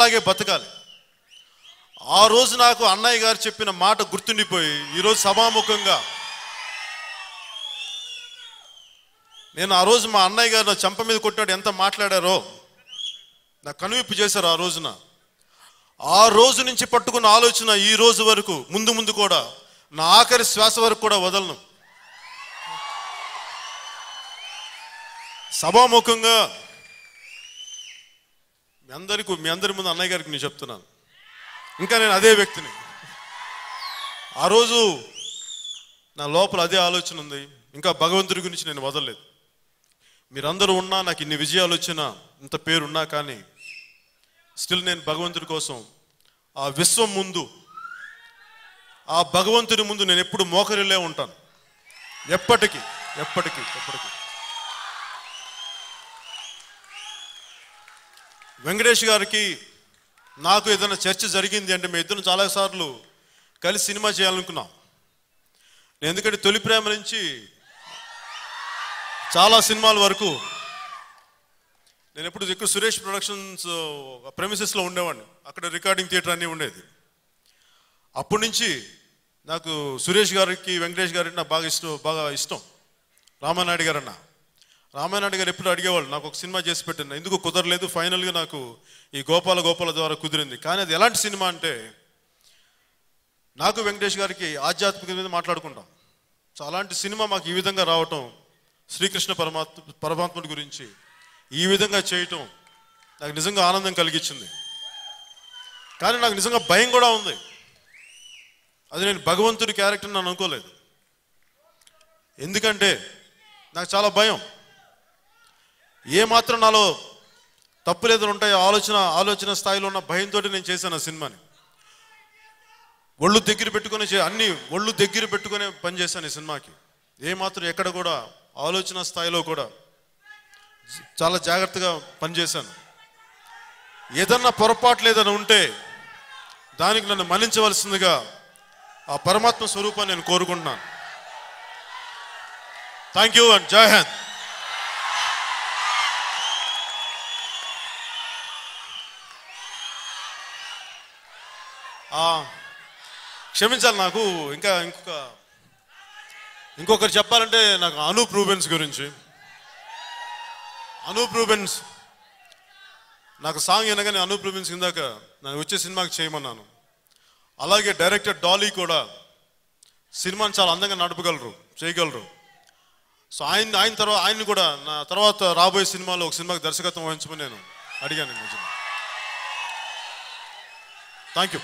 అట్లాగే బతకాలి. ఆ రోజు నాకు అన్నయ్య గారు చెప్పిన మాట గుర్తుండిపోయి ఈరోజు సభాముఖంగా నేను ఆ రోజు మా అన్నయ్య గారు నా చెంప మీద కొట్టినాడు ఎంత మాట్లాడారో నా కనువిప్పు చేశారు ఆ రోజున. ఆ రోజు నుంచి పట్టుకున్న ఆలోచన ఈ రోజు వరకు ముందు ముందు కూడా నా ఆఖరి శ్వాస వరకు కూడా వదలను. సభాముఖంగా మీ అందరి ముందు అన్నయ్య గారికి నేను చెప్తున్నాను, ఇంకా నేను అదే వ్యక్తిని. ఆ రోజు నా లోపల అదే ఆలోచన ఉంది, ఇంకా భగవంతుడి గురించి నేను వదలలేదు. మీరందరూ ఉన్నా, నాకు ఇన్ని విజయాలు వచ్చినా, ఇంత పేరున్నా కానీ స్టిల్ నేను భగవంతుడి కోసం ఆ విశ్వం ముందు, ఆ భగవంతుడి ముందు నేను ఎప్పుడు మోకరిల్లే ఉంటాను, ఎప్పటికీ ఎప్పటికీ ఎప్పటికీ. వెంకటేష్ గారికి నాకు ఏదైనా చర్చ జరిగింది అంటే మేము ఇద్దరు చాలాసార్లు కలిసి సినిమా చేయాలనుకున్నాం. ఎందుకంటే తొలి ప్రేమ నుంచి చాలా సినిమాల వరకు నేను ఎప్పుడు ఎక్కువ సురేష్ ప్రొడక్షన్స్ ప్రెమిసెస్లో ఉండేవాడిని, అక్కడ రికార్డింగ్ థియేటర్ అన్నీ ఉండేది. అప్పటి నుంచి నాకు సురేష్ గారికి వెంకటేష్ గారికి నాకు బాగా ఇష్టం. రామానాయుడు గారు ఎప్పుడు అడిగేవాళ్ళు, నాకు ఒక సినిమా చేసి పెట్టిన, ఎందుకు కుదరలేదు. ఫైనల్గా నాకు ఈ గోపాల ద్వారా కుదిరింది. కానీ అది ఎలాంటి సినిమా అంటే, నాకు వెంకటేష్ గారికి ఆధ్యాత్మిక మీద మాట్లాడుకుంటాం. సో అలాంటి సినిమా మాకు ఈ విధంగా రావటం, శ్రీకృష్ణ పరమాత్ముడి గురించి ఈ విధంగా చేయటం నాకు నిజంగా ఆనందం కలిగించింది. కానీ నాకు నిజంగా భయం కూడా ఉంది. అది నేను భగవంతుడి క్యారెక్టర్ నేను అనుకోలేదు. ఎందుకంటే నాకు చాలా భయం, ఏమాత్రం నాలో తప్పులేదని ఉంటాయో ఆలోచన స్థాయిలో ఉన్న భయంతో నేను చేశాను ఆ సినిమాని. ఒళ్ళు దగ్గర పెట్టుకునే పనిచేశాను ఈ సినిమాకి. ఏమాత్రం ఎక్కడ కూడా ఆలోచన స్థాయిలో కూడా చాలా జాగ్రత్తగా పనిచేశాను. ఏదన్నా పొరపాట్లు ఏదైనా ఉంటే దానికి నన్ను మన్నించవలసిందిగా ఆ పరమాత్మ స్వరూపాన్ని నేను కోరుకుంటున్నాను. థ్యాంక్ యూ అండ్ జై హింద్. క్షమించాలి, నాకు ఇంకొకరు చెప్పాలంటే నాకు అనూప్ రూబెన్స్ గురించి. అనూప్ రూబెన్స్ నాకు సాంగ్ వినగానే అనూప్ రూబెన్స్ ఇందాక నాకు వచ్చే సినిమాకి చేయమన్నాను. అలాగే డైరెక్టర్ డాలీ కూడా సినిమాని చాలా అందంగా చేయగలరు. సో ఆయన్ని కూడా నా తర్వాత రాబోయే సినిమాలో ఒక సినిమాకి దర్శకత్వం వహించమని నేను అడిగాను. Thank you.